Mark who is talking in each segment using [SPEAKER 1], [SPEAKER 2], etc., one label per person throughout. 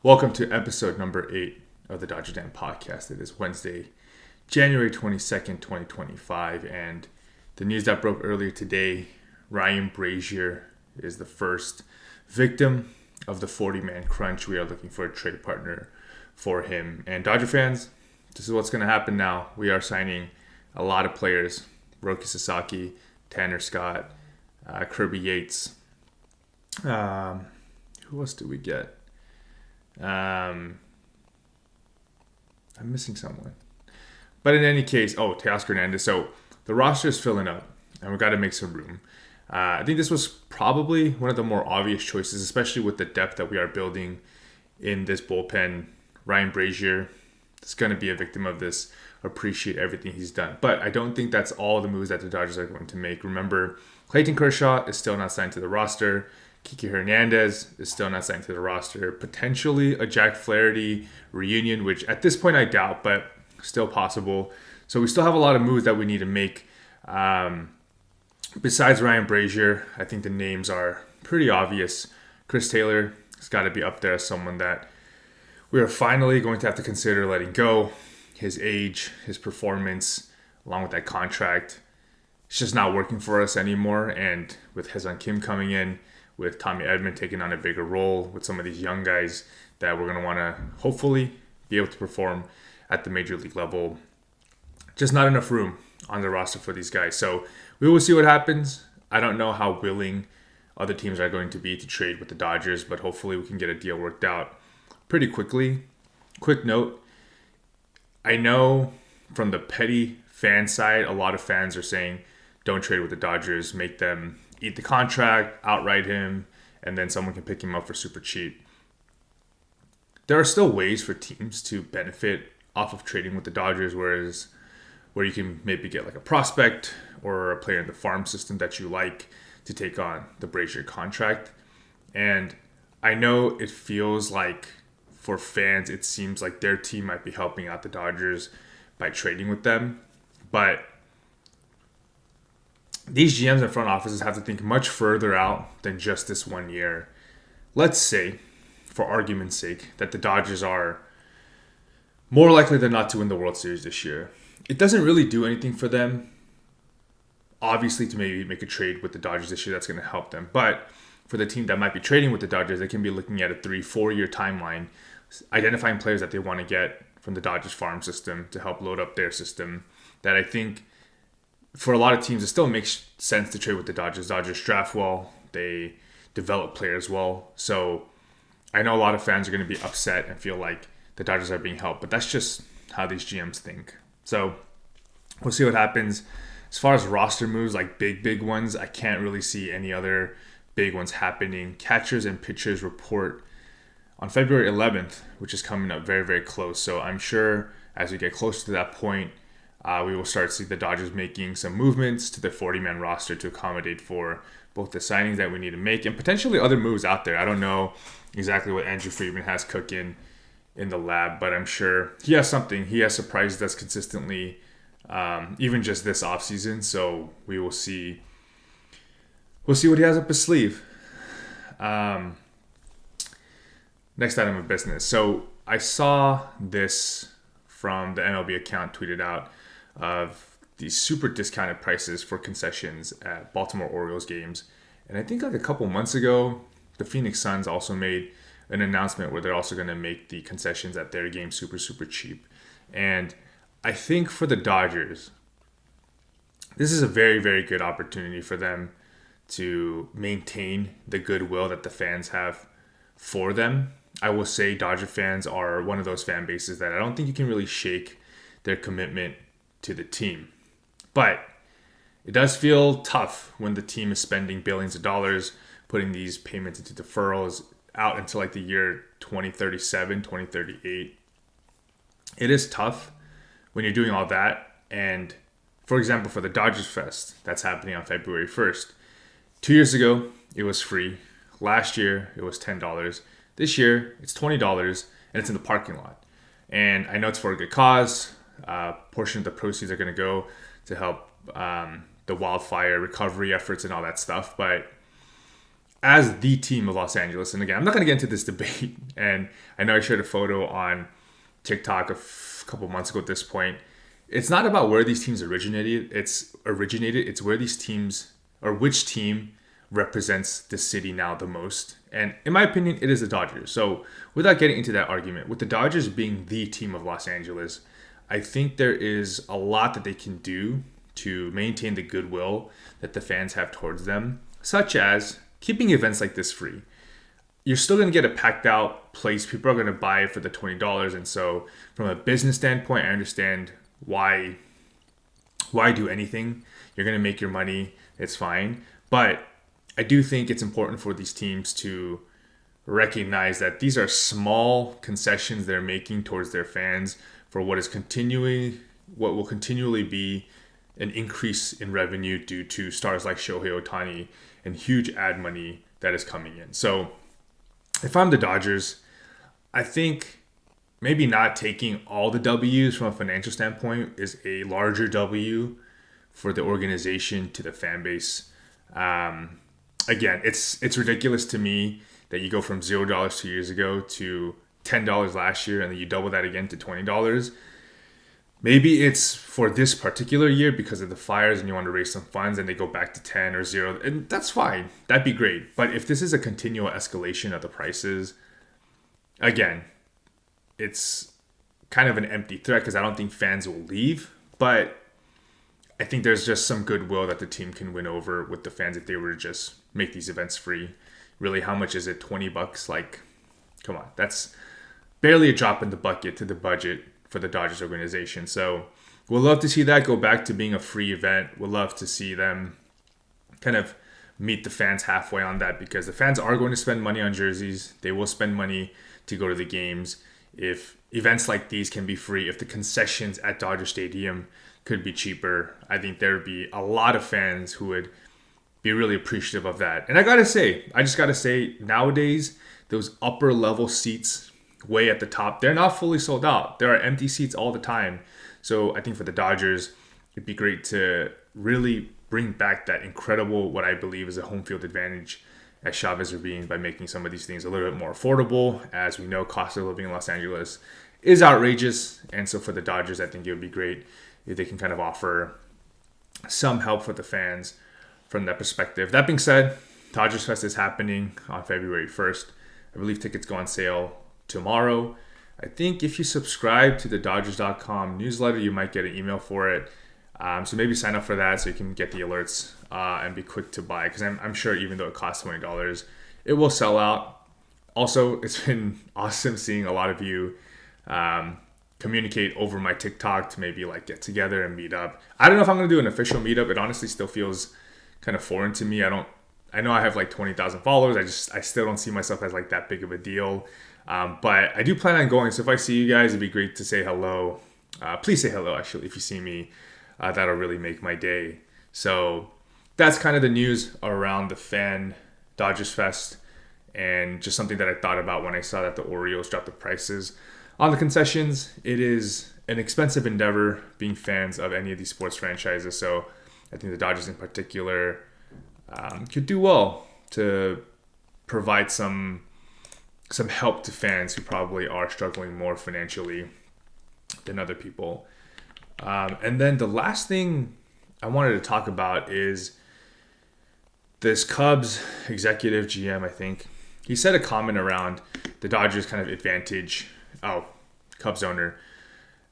[SPEAKER 1] Welcome to episode number 8 of the DodgerDan Podcast. It is Wednesday, January 22nd, 2025, and the news that broke earlier today, Ryan Brasier is the first victim of the 40-man crunch. We are looking for a trade partner for him. And Dodger fans, this is what's going to happen now. We are signing a lot of players. Roki Sasaki, Tanner Scott, Kirby Yates. Who else do we get? I'm missing someone. But in any case, Teoscar Hernandez. So the roster is filling up, and we've got to make some room. I think this was probably one of the more obvious choices, especially with the depth that we are building in this bullpen. Ryan Brasier is going to be a victim of this. Appreciate everything he's done. But I don't think that's all the moves that the Dodgers are going to make. Remember, Clayton Kershaw is still not signed to the roster. Kiki Hernandez is still not signed to the roster. Potentially a Jack Flaherty reunion, which at this point I doubt, but still possible. So we still have a lot of moves that we need to make. Besides Ryan Brasier, I think the names are pretty obvious. Chris Taylor has got to be up there as someone that we are finally going to have to consider letting go. His age, his performance, along with that contract, it's just not working for us anymore. And with Hezon Kim coming in, with Tommy Edman taking on a bigger role, with some of these young guys that we're going to want to hopefully be able to perform at the major league level. Just not enough room on the roster for these guys. So we will see what happens. I don't know how willing other teams are going to be to trade with the Dodgers, but hopefully we can get a deal worked out pretty quickly. Quick note, I know from the petty fan side, a lot of fans are saying don't trade with the Dodgers, make them eat the contract, outright him, and then someone can pick him up for super cheap. There are still ways for teams to benefit off of trading with the Dodgers, where you can maybe get like a prospect or a player in the farm system that you like to take on the Brasier contract. And I know it feels like for fans, it seems like their team might be helping out the Dodgers by trading with them, but these GMs and front offices have to think much further out than just this 1 year. Let's say, for argument's sake, that the Dodgers are more likely than not to win the World Series this year. It doesn't really do anything for them, obviously, to maybe make a trade with the Dodgers this year that's going to help them. But for the team that might be trading with the Dodgers, they can be looking at a 3-4 year timeline, identifying players that they want to get from the Dodgers farm system to help load up their system, that I think for a lot of teams, it still makes sense to trade with the Dodgers. Dodgers draft well. They develop players well. So I know a lot of fans are going to be upset and feel like the Dodgers are being helped, but that's just how these GMs think. So we'll see what happens. As far as roster moves, like big ones, I can't really see any other big ones happening. Catchers and pitchers report on February 11th, which is coming up very, very close. So I'm sure as we get closer to that point, we will start to see the Dodgers making some movements to the 40-man roster to accommodate for both the signings that we need to make and potentially other moves out there. I don't know exactly what Andrew Friedman has cooking in the lab, but I'm sure he has something. He has surprised us consistently, even just this offseason. So we will see. We'll see what he has up his sleeve. Next item of business. So I saw this from the MLB account tweeted out of these super discounted prices for concessions at Baltimore Orioles games. And I think like a couple months ago, the Phoenix Suns also made an announcement where they're also going to make the concessions at their game super, super cheap. And I think for the Dodgers, this is a very, very good opportunity for them to maintain the goodwill that the fans have for them. I will say Dodger fans are one of those fan bases that I don't think you can really shake their commitment to the team. But it does feel tough when the team is spending billions of dollars, putting these payments into deferrals out until like the year 2037, 2038. It is tough when you're doing all that. And for example, for the DodgerSFEST, that's happening on February 1st. 2 years ago, it was free. Last year, it was $10. This year, it's $20, and it's in the parking lot. And I know it's for a good cause. Portion of the proceeds are going to go to help the wildfire recovery efforts and all that stuff. But as the team of Los Angeles, and again, I'm not going to get into this debate, and I know I shared a photo on TikTok a couple months ago at this point. It's not about where these teams originated. It's where these teams, or which team represents the city now the most. And in my opinion, it is the Dodgers. So without getting into that argument, with the Dodgers being the team of Los Angeles, I think there is a lot that they can do to maintain the goodwill that the fans have towards them, such as keeping events like this free. You're still going to get a packed out place. People are going to buy it for the $20. And so from a business standpoint, I understand why do anything? You're going to make your money. It's fine. But I do think it's important for these teams to recognize that these are small concessions they're making towards their fans for what will continually be an increase in revenue due to stars like Shohei Ohtani and huge ad money that is coming in. So if I'm the Dodgers, I think maybe not taking all the W's from a financial standpoint is a larger W for the organization to the fan base. Again, it's ridiculous to me that you go from $0 2 years ago to $10 last year, and then you double that again to $20. Maybe it's for this particular year because of the fires and you want to raise some funds and they go back to 10 or 0, and that's fine. That'd be great. But if this is a continual escalation of the prices, again, it's kind of an empty threat because I don't think fans will leave. But I think there's just some goodwill that the team can win over with the fans if they were to just make these events free. Really, how much is it? $20? Like, come on. That's barely a drop in the bucket to the budget for the Dodgers organization. So we'll love to see that go back to being a free event. We'll love to see them kind of meet the fans halfway on that, because the fans are going to spend money on jerseys. They will spend money to go to the games. If events like these can be free, if the concessions at Dodger Stadium could be cheaper, I think there would be a lot of fans who would be really appreciative of that. And I just gotta say, nowadays, those upper level seats way at the top, they're not fully sold out. There are empty seats all the time. So I think for the Dodgers, it'd be great to really bring back that incredible, what I believe is a home field advantage at Chavez Ravine by making some of these things a little bit more affordable. As we know, cost of living in Los Angeles is outrageous. And so for the Dodgers, I think it would be great if they can kind of offer some help for the fans from that perspective. That being said, Dodgers Fest is happening on February 1st. I believe tickets go on sale tomorrow. I think if you subscribe to the Dodgers.com newsletter, you might get an email for it. So maybe sign up for that so you can get the alerts and be quick to buy, because I'm sure even though it costs $20, it will sell out. Also, it's been awesome seeing a lot of you communicate over my TikTok to maybe like get together and meet up. I don't know if I'm going to do an official meetup. It honestly still feels kind of foreign to me. I know I have like 20,000 followers. I still don't see myself as like that big of a deal. But I do plan on going. So if I see you guys, it'd be great to say hello. Please say hello, actually, if you see me. That'll really make my day. So that's kind of the news around the fan Dodgers Fest, and just something that I thought about when I saw that the Orioles dropped the prices on the concessions. It is an expensive endeavor being fans of any of these sports franchises. So I think the Dodgers in particular could do well to provide some help to fans who probably are struggling more financially than other people. And then the last thing I wanted to talk about is this Cubs executive GM, I think. He said a comment around the Dodgers kind of advantage, Cubs owner,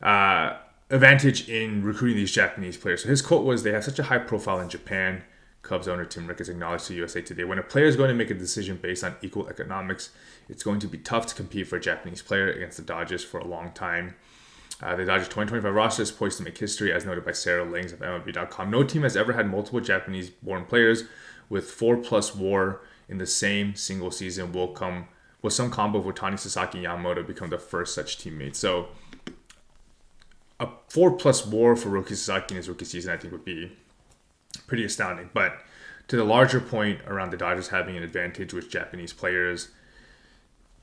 [SPEAKER 1] advantage in recruiting these Japanese players. So his quote was, "They have such a high profile in Japan." Cubs owner Tim Ricketts acknowledged to USA Today, "When a player is going to make a decision based on equal economics, it's going to be tough to compete for a Japanese player against the Dodgers for a long time." The Dodgers 2025 roster is poised to make history, as noted by Sarah Lings of MLB.com. No team has ever had multiple Japanese-born players with 4+ WAR in the same single season. Will some combo of Ohtani, Sasaki, and Yamamoto become the first such teammate? So a 4+ WAR for Roki Sasaki in his rookie season, I think, would be pretty astounding. But to the larger point around the Dodgers having an advantage with Japanese players,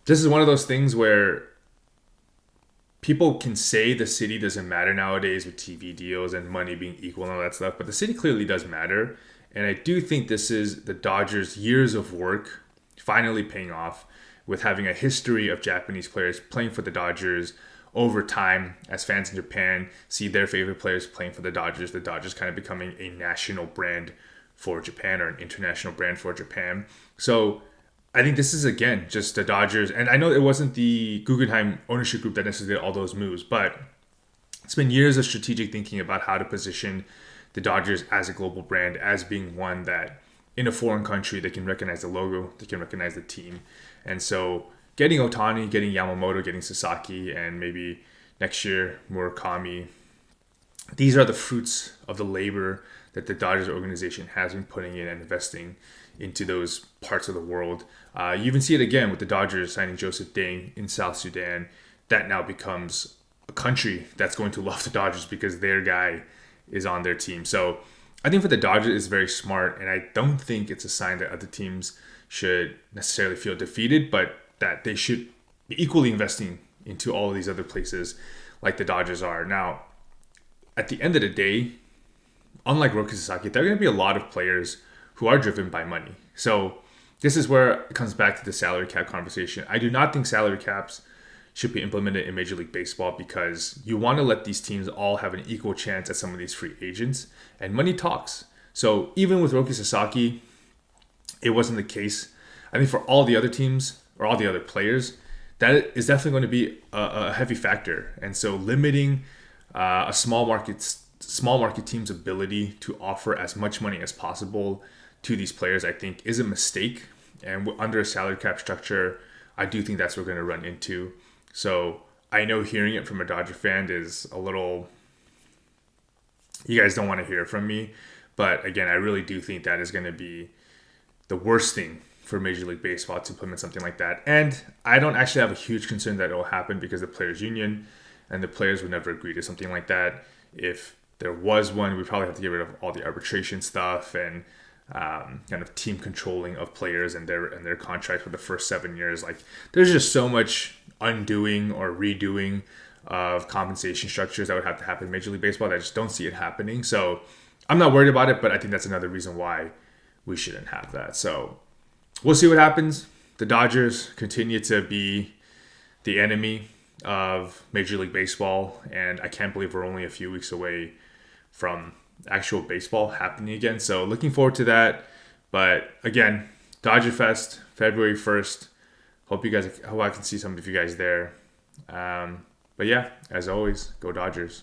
[SPEAKER 1] this is one of those things where people can say the city doesn't matter nowadays with TV deals and money being equal and all that stuff, but the city clearly does matter. And I do think this is the Dodgers' years of work finally paying off with having a history of Japanese players playing for the Dodgers over time as fans in Japan see their favorite players playing for the Dodgers kind of becoming a national brand for Japan or an international brand for Japan. So I think this is, again, just the Dodgers. And I know it wasn't the Guggenheim ownership group that necessarily did all those moves, but it's been years of strategic thinking about how to position the Dodgers as a global brand, as being one that in a foreign country, they can recognize the logo, they can recognize the team. And so getting Ohtani, getting Yamamoto, getting Sasaki, and maybe next year Murakami, these are the fruits of the labor that the Dodgers organization has been putting in and investing into those parts of the world. You even see it again with the Dodgers signing Joseph Dang in South Sudan. That now becomes a country that's going to love the Dodgers because their guy is on their team. So I think for the Dodgers, it's very smart, and I don't think it's a sign that other teams should necessarily feel defeated, but that they should be equally investing into all of these other places like the Dodgers are. Now, at the end of the day, unlike Roki Sasaki, there are going to be a lot of players who are driven by money. So this is where it comes back to the salary cap conversation. I do not think salary caps should be implemented in Major League Baseball because you want to let these teams all have an equal chance at some of these free agents, and money talks. So even with Roki Sasaki, it wasn't the case. I think for all the other teams or all the other players, that is definitely going to be a heavy factor. And so limiting a small market team's ability to offer as much money as possible to these players, I think, is a mistake. And under a salary cap structure, I do think that's what we're going to run into. So I know hearing it from a Dodger fan is a little, you guys don't want to hear it from me. But again, I really do think that is going to be the worst thing for Major League Baseball to implement something like that. And I don't actually have a huge concern that it will happen because the players union and the players would never agree to something like that. If there was one, we'd probably have to get rid of all the arbitration stuff and kind of team controlling of players and their contracts for the first 7 years. Like, there's just so much undoing or redoing of compensation structures that would have to happen in Major League Baseball that I just don't see it happening. So I'm not worried about it, but I think that's another reason why we shouldn't have that. So we'll see what happens. The Dodgers continue to be the enemy of Major League Baseball, and I can't believe we're only a few weeks away from actual baseball happening again. So looking forward to that. But again, DodgerFest, February 1st. Hope I can see some of you guys there. But yeah, as always, go Dodgers.